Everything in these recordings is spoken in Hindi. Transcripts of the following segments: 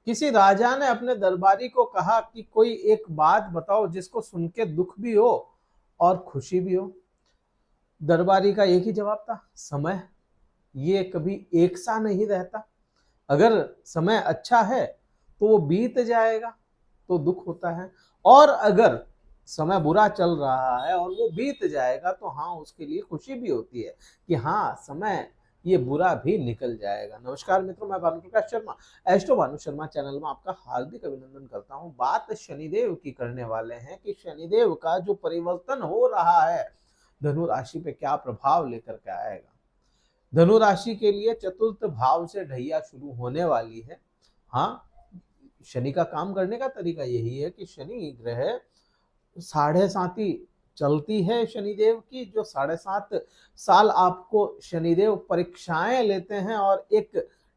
किसी राजा ने अपने दरबारी को कहा कि कोई एक बात बताओ जिसको सुन के दुख भी हो और खुशी भी हो। दरबारी का एक ही जवाब था, समय। ये कभी एक सा नहीं रहता। अगर समय अच्छा है तो वो बीत जाएगा तो दुख होता है, और अगर समय बुरा चल रहा है और वो बीत जाएगा तो हाँ, उसके लिए खुशी भी होती है कि हाँ, समय ये बुरा भी निकल जाएगा। नमस्कार मित्रों, मैं भानु प्रकाश शर्मा, एस्ट्रो भानु शर्मा चैनल में आपका हार्दिक अभिनंदन करता हूँ। बात शनिदेव की करने वाले हैं कि शनिदेव का जो परिवर्तन हो रहा है धनु राशि पे क्या प्रभाव लेकर के आएगा। धनु राशि के लिए चतुर्थ भाव से ढैया शुरू होने वाली है। हाँ, शनि का काम करने का तरीका यही है कि शनि ग्रह साढ़े साती चलती है शनिदेव की, जो 7.5 साल आपको शनिदेव परीक्षाएं लेते हैं और एक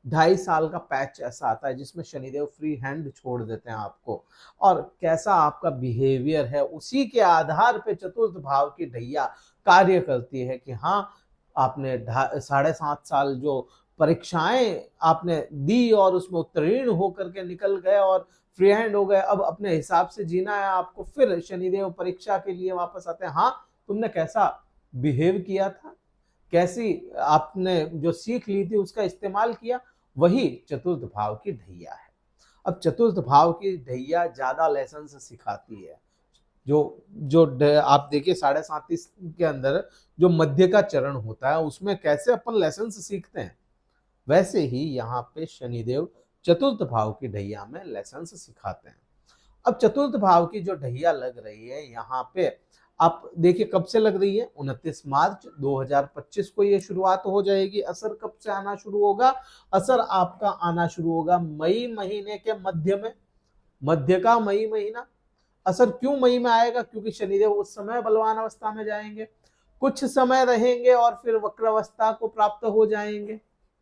2.5 साल का पैच ऐसा आता है जिसमें शनिदेव फ्री हैंड छोड़ देते हैं आपको, और कैसा आपका बिहेवियर है उसी के आधार पे चतुर्थ भाव की ढैया कार्य करती है कि हाँ, आपने 7.5 साल जो परीक्षाएं आपने दी और उसमें उत्तीर्ण होकर के निकल गए और फ्री हैंड हो गए, अब अपने हिसाब से जीना है आपको। फिर शनिदेव परीक्षा के लिए वापस आते हैं, हाँ, तुमने कैसा बिहेव किया था, कैसी आपने जो सीख ली थी उसका इस्तेमाल किया, वही चतुर्थ भाव की ढैया है। अब चतुर्थ भाव की ढैया ज्यादा लेसन सिखाती है। जो जो आप देखिए 37.5 के अंदर जो मध्य का चरण होता है उसमें कैसे अपन लेसन सीखते हैं, वैसे ही यहाँ पे शनिदेव चतुर्थ भाव की ढैया में लेसन सिखाते हैं। अब चतुर्थ भाव की जो ढैया लग रही है यहाँ पे, आप देखिए कब से लग रही है, 29 मार्च 2025 को ये शुरुआत हो जाएगी। असर कब से आना शुरू होगा? असर आपका आना शुरू होगा मई महीने के मध्य में, मध्य का मई महीना। असर क्यों मई में आएगा? क्योंकि शनिदेव उस समय बलवान अवस्था में जाएंगे, कुछ समय रहेंगे और फिर वक्र अवस्था को प्राप्त हो जाएंगे,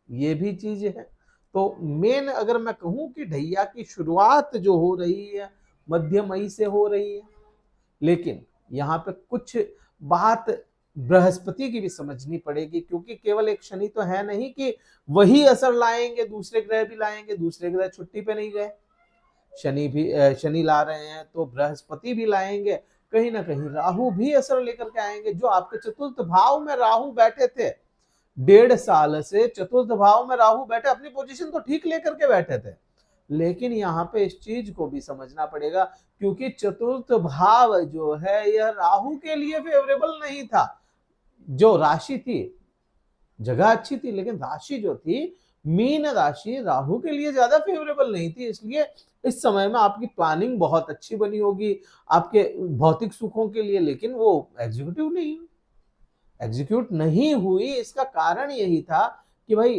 ये भी चीज है। तो मेन अगर मैं कहूं कि ढैया की शुरुआत जो हो रही है मध्य मई से हो रही है, लेकिन यहाँ पे कुछ बात बृहस्पति की भी समझनी पड़ेगी, क्योंकि केवल एक शनि तो है नहीं कि वही असर लाएंगे, दूसरे ग्रह भी लाएंगे। दूसरे ग्रह छुट्टी पे नहीं गए, शनि ला रहे हैं तो बृहस्पति भी लाएंगे, कहीं ना कहीं राहु भी असर लेकर के आएंगे। जो आपके चतुर्थ भाव में राहु बैठे थे 1.5 साल से, चतुर्थ भाव में राहु बैठे, अपनी पोजीशन तो ठीक लेकर के बैठे थे, लेकिन यहाँ पे इस चीज को भी समझना पड़ेगा, क्योंकि चतुर्थ भाव जो है यह राहु के लिए फेवरेबल नहीं था। जो राशि थी, जगह अच्छी थी, लेकिन राशि जो थी मीन राशि राहु के लिए ज्यादा फेवरेबल नहीं थी। इसलिए इस समय में आपकी प्लानिंग बहुत अच्छी बनी होगी आपके भौतिक सुखों के लिए, लेकिन वो एग्जीक्यूट नहीं हुई। इसका कारण यही था कि भाई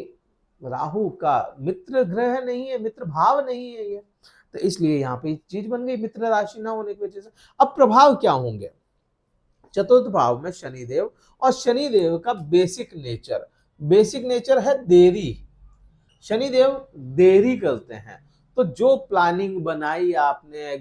राहु का मित्र ग्रह नहीं है, मित्र भाव नहीं है ये, तो इसलिए यहाँ पे चीज बन गई मित्र राशि ना होने की वजह से। अब प्रभाव क्या होंगे? चतुर्थ भाव में शनिदेव, और शनिदेव का बेसिक नेचर है देरी। शनिदेव देरी करते हैं, तो जो प्लानिंग बनाई आपने,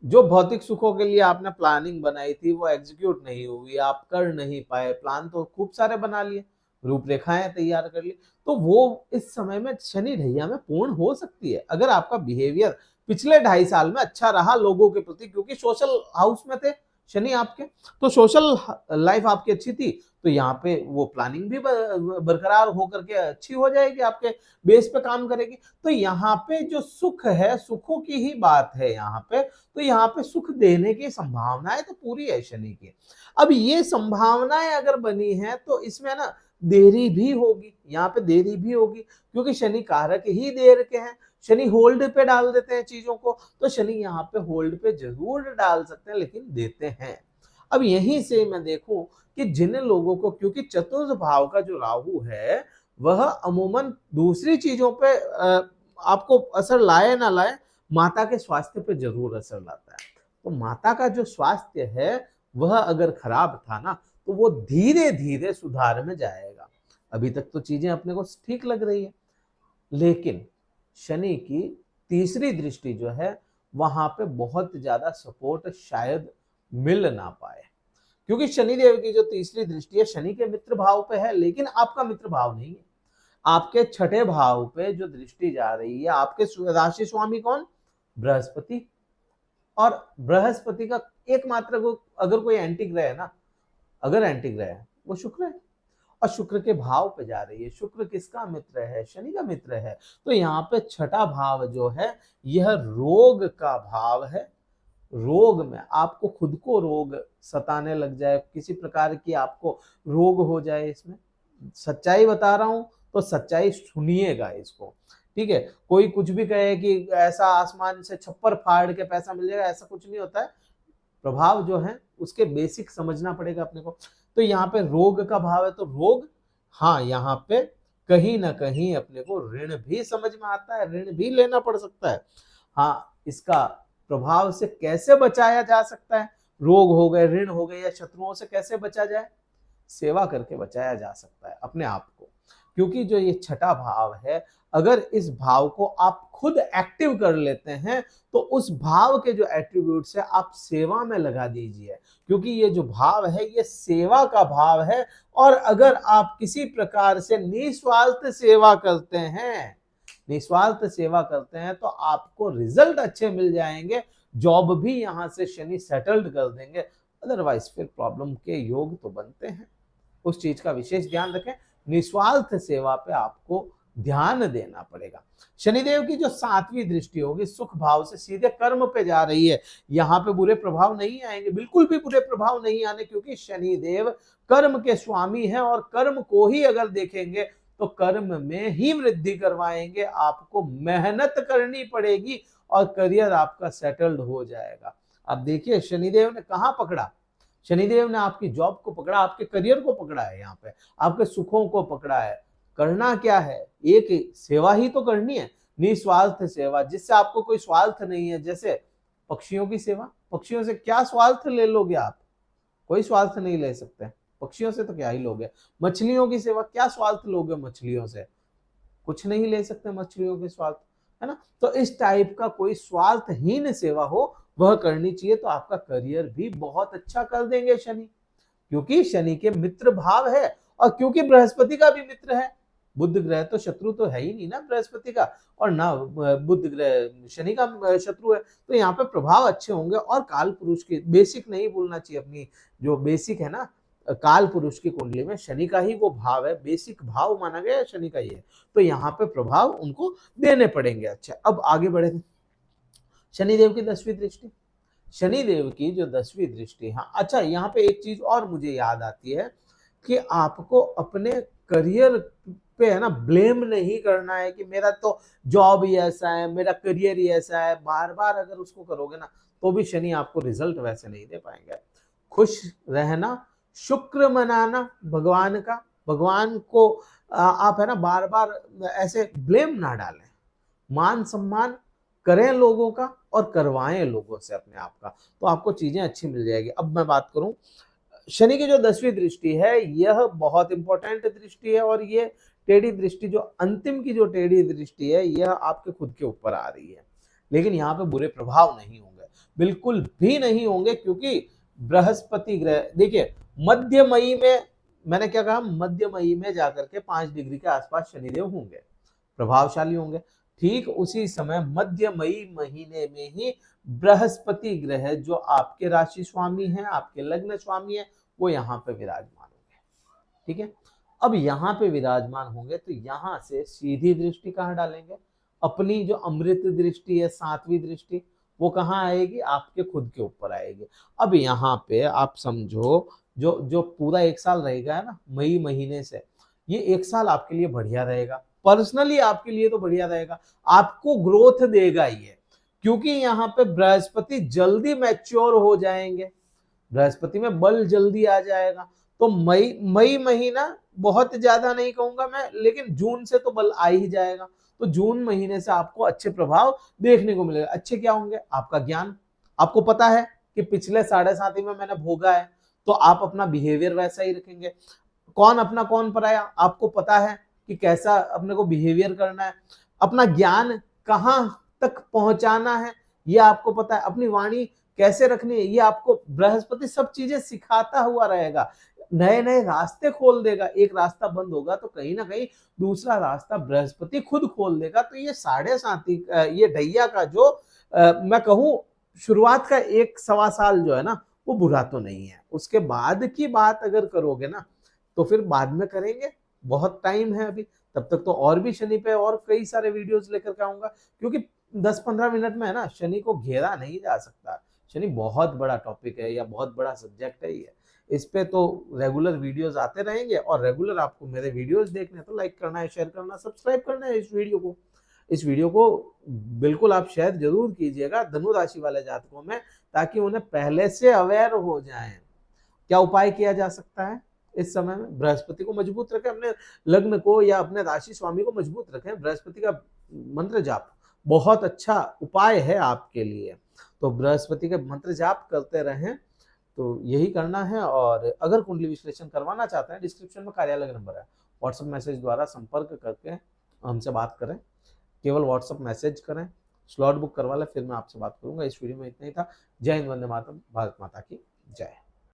जो भौतिक सुखों के लिए आपने प्लानिंग बनाई थी वो एग्जीक्यूट नहीं हुई, आप कर नहीं पाए। प्लान तो खूब सारे बना लिए, रूपरेखाएं तैयार कर ली, तो वो इस समय में शनि ढैया में पूर्ण हो सकती है अगर आपका बिहेवियर पिछले 2.5 साल में अच्छा रहा लोगों के प्रति, क्योंकि सोशल हाउस में थे शनि आपके, तो सोशल लाइफ आपकी अच्छी थी, तो यहाँ पे वो प्लानिंग भी बरकरार होकर के अच्छी हो जाएगी, आपके बेस पे काम करेगी। तो यहाँ पे जो सुख है, सुखों की ही बात है यहाँ पे, तो यहाँ पे सुख देने की संभावनाएं तो पूरी है शनि की। अब ये संभावनाएं अगर बनी है तो इसमें ना देरी भी होगी, यहाँ पे देरी भी होगी, क्योंकि शनि कारक ही देर के हैं। शनि होल्ड पे डाल देते हैं चीजों को, तो शनि यहाँ पे होल्ड पे जरूर डाल सकते हैं, लेकिन देते हैं। अब यहीं से मैं देखूं कि जिन लोगों को, क्योंकि चतुर्थ भाव का जो राहु है वह अमूमन दूसरी चीजों पे आपको असर लाए ना लाए, माता के स्वास्थ्य पे जरूर असर लाता है। तो माता का जो स्वास्थ्य है वह अगर खराब था ना, तो वो धीरे धीरे सुधार में जाएगा। अभी तक तो चीजें अपने को ठीक लग रही है, लेकिन शनि की तीसरी दृष्टि जो है वहां पे बहुत ज्यादा सपोर्ट शायद मिल ना पाए, क्योंकि शनिदेव की जो तीसरी दृष्टि है शनि के मित्र भाव पे है, लेकिन आपका मित्र भाव नहीं है। आपके छठे भाव पे जो दृष्टि जा रही है, आपके राशि स्वामी कौन? बृहस्पति। और बृहस्पति का एकमात्र अगर कोई एंटी ग्रह है ना, अगर एंटी ग्रह है वो शुक्र है, और शुक्र के भाव पे जा रही है। शुक्र किसका मित्र है? शनि का मित्र है। तो यहाँ पे छठा भाव जो है यह रोग का भाव है। रोग में आपको खुद को रोग सताने लग जाए, किसी प्रकार की आपको रोग हो जाए, इसमें सच्चाई बता रहा हूं तो सच्चाई सुनिएगा इसको, ठीक है। कोई कुछ भी कहे कि ऐसा आसमान से छप्पर फाड़ के पैसा मिल जाएगा, ऐसा कुछ नहीं होता है। प्रभाव जो है उसके बेसिक समझना पड़ेगा अपने को। तो यहाँ पे रोग का भाव है, तो रोग, हाँ यहाँ पे कहीं ना कहीं अपने को ऋण भी समझ में आता है, ऋण भी लेना पड़ सकता है। हाँ, इसका प्रभाव से कैसे बचाया जा सकता है? रोग हो गए, ऋण हो गए या शत्रुओं से कैसे बचा जाए? सेवा करके बचाया जा सकता है अपने आप को। क्योंकि जो ये छठा भाव है, अगर इस भाव को आप खुद एक्टिव कर लेते हैं तो उस भाव के जो एट्रीब्यूट्स है आप सेवा में लगा दीजिए, क्योंकि ये जो भाव है ये सेवा का भाव है। और अगर आप किसी प्रकार से निस्वार्थ सेवा करते हैं, निस्वार्थ सेवा करते हैं तो आपको रिजल्ट अच्छे मिल जाएंगे। जॉब भी यहां से शनि सेटल्ड कर देंगे, अदरवाइज फिर प्रॉब्लम के योग तो बनते हैं। उस चीज का विशेष ध्यान रखें, निस्वार्थ सेवा पे आपको ध्यान देना पड़ेगा। शनिदेव की जो 7वीं दृष्टि होगी सुख भाव से सीधे कर्म पे जा रही है। यहाँ पे बुरे प्रभाव नहीं आएंगे, बिल्कुल भी बुरे प्रभाव नहीं आने, क्योंकि शनिदेव कर्म के स्वामी हैं और कर्म को ही अगर देखेंगे तो कर्म में ही वृद्धि करवाएंगे। आपको मेहनत करनी पड़ेगी और करियर आपका सेटल्ड हो जाएगा। अब देखिए शनिदेव ने कहाँ पकड़ा? शनिदेव ने आपकी जॉब को पकड़ा, आपके करियर को पकड़ा है, यहाँ पे आपके सुखों को पकड़ा है। करना क्या है? एक सेवा ही तो करनी है, निस्वार्थ सेवा, जिससे आपको कोई स्वार्थ नहीं है। जैसे पक्षियों की सेवा, पक्षियों से क्या स्वार्थ ले लोगे आप? कोई स्वार्थ नहीं ले सकते, पक्षियों से तो क्या ही लोगे। मछलियों की सेवा, क्या स्वार्थ लोगे मछलियों से? कुछ नहीं ले सकते मछलियों के स्वार्थ, है ना। तो इस टाइप का कोई स्वार्थहीन सेवा हो वह करनी चाहिए, तो आपका करियर भी बहुत अच्छा कर देंगे शनि, क्योंकि शनि के मित्र भाव है और क्योंकि बृहस्पति का भी मित्र है। बुध ग्रह तो शत्रु तो है ही नहीं ना बृहस्पति का, और ना बुध ग्रह शनि का शत्रु है। तो यहाँ पे प्रभाव अच्छे होंगे। और काल पुरुष की बेसिक नहीं भूलना चाहिए, अपनी जो बेसिक है ना काल पुरुष की कुंडली में शनि का ही वो भाव है, बेसिक भाव माना गया शनि का ये। तो यहाँ पे प्रभाव उनको देने पड़ेंगे। अच्छा, अब आगे बढ़े। शनिदेव की 10वीं दृष्टि, शनिदेव की जो 10वीं दृष्टि, हाँ अच्छा, यहाँ पे एक चीज और मुझे याद आती है कि आपको अपने करियर पे है ना ब्लेम नहीं करना है कि मेरा तो जॉब ही ऐसा है, मेरा करियर ही ऐसा है। बार बार अगर उसको करोगे ना तो भी शनि आपको रिजल्ट वैसे नहीं दे पाएंगे। खुश रहना, शुक्र मनाना भगवान का, भगवान को आप है ना बार बार ऐसे ब्लेम ना डालें। मान सम्मान करें लोगों का और करवाएं लोगों से अपने आप का, तो आपको चीजें अच्छी मिल जाएगी। अब मैं बात करूं शनि की जो 10वीं दृष्टि है, यह बहुत इंपॉर्टेंट दृष्टि है। और ये टेढ़ी दृष्टि, जो अंतिम की जो टेढ़ी दृष्टि है, यह आपके खुद के ऊपर आ रही है। लेकिन यहाँ पे बुरे प्रभाव नहीं होंगे, बिल्कुल भी नहीं होंगे, क्योंकि बृहस्पति ग्रह, देखिए मध्य मई में, मैंने क्या कहा, मध्य मई में जाकर के 5 डिग्री के आसपास शनिदेव होंगे, प्रभावशाली होंगे। ठीक उसी समय मध्य मई महीने में ही बृहस्पति ग्रह जो आपके राशि स्वामी हैं, आपके लग्न स्वामी हैं, वो यहाँ पे विराजमान होंगे। ठीक है, अब यहाँ पे विराजमान होंगे तो यहाँ से सीधी दृष्टि कहाँ डालेंगे? अपनी जो अमृत दृष्टि है 7वीं दृष्टि, वो कहाँ आएगी? आपके खुद के ऊपर आएगी। अब यहाँ पे आप समझो जो जो पूरा 1 साल रहेगा ना मई महीने से, ये 1 साल आपके लिए बढ़िया रहेगा, पर्सनली आपके लिए तो बढ़िया रहेगा, आपको ग्रोथ देगा ये, क्योंकि यहाँ पे बृहस्पति जल्दी मैच्योर हो जाएंगे, बृहस्पति में बल जल्दी आ जाएगा। तो मई महीना बहुत ज्यादा नहीं कहूंगा मैं, लेकिन जून से तो बल आ ही जाएगा। तो जून महीने से आपको अच्छे प्रभाव देखने को मिलेगा। अच्छे क्या होंगे? आपका ज्ञान, आपको पता है कि पिछले 7.5 में मैंने भोगा है, तो आप अपना बिहेवियर वैसा ही रखेंगे। कौन अपना कौन पराया, आपको पता है कि कैसा अपने को बिहेवियर करना है। अपना ज्ञान कहाँ तक पहुंचाना है ये आपको पता है। अपनी वाणी कैसे रखनी है ये आपको बृहस्पति सब चीजें सिखाता हुआ रहेगा। नए नए रास्ते खोल देगा। एक रास्ता बंद होगा तो कहीं ना कहीं दूसरा रास्ता बृहस्पति खुद खोल देगा। तो ये साढ़े साथी ये ढैया का जो मैं कहूँ शुरुआत का 1 सवा साल जो है ना वो बुरा तो नहीं है। उसके बाद की बात अगर करोगे ना तो फिर बाद में करेंगे, बहुत टाइम है अभी। तब तक तो और भी शनि पे और कई सारे वीडियोस लेकर के आऊंगा, क्योंकि 10-15 मिनट में है ना शनि को घेरा नहीं जा सकता। शनि बहुत बड़ा टॉपिक है या बहुत बड़ा सब्जेक्ट है ये। इस पे तो रेगुलर वीडियोस आते रहेंगे, और रेगुलर आपको मेरे वीडियोस देखने तो लाइक करना है, शेयर करना, सब्सक्राइब करना है इस वीडियो को बिल्कुल आप शेयर जरूर कीजिएगा धनु राशि वाले जातकों में, ताकि उन्हें पहले से अवेयर हो जाएं। क्या उपाय किया जा सकता है इस समय में? बृहस्पति को मजबूत रखें, अपने लग्न को या अपने राशि स्वामी को मजबूत रखें। बृहस्पति का मंत्र जाप बहुत अच्छा उपाय है आपके लिए। तो बृहस्पति के मंत्र जाप करते रहें, तो यही करना है। और अगर कुंडली विश्लेषण करवाना चाहते हैं, डिस्क्रिप्शन में कार्यालय नंबर है, व्हाट्सएप मैसेज द्वारा संपर्क करके हमसे बात करें। केवल व्हाट्सएप मैसेज करें, स्लॉट बुक करवा लें, फिर मैं आपसे बात करूंगा। इस वीडियो में इतना ही था। जय हिंद, वंदे मातरम, भारत माता की जय।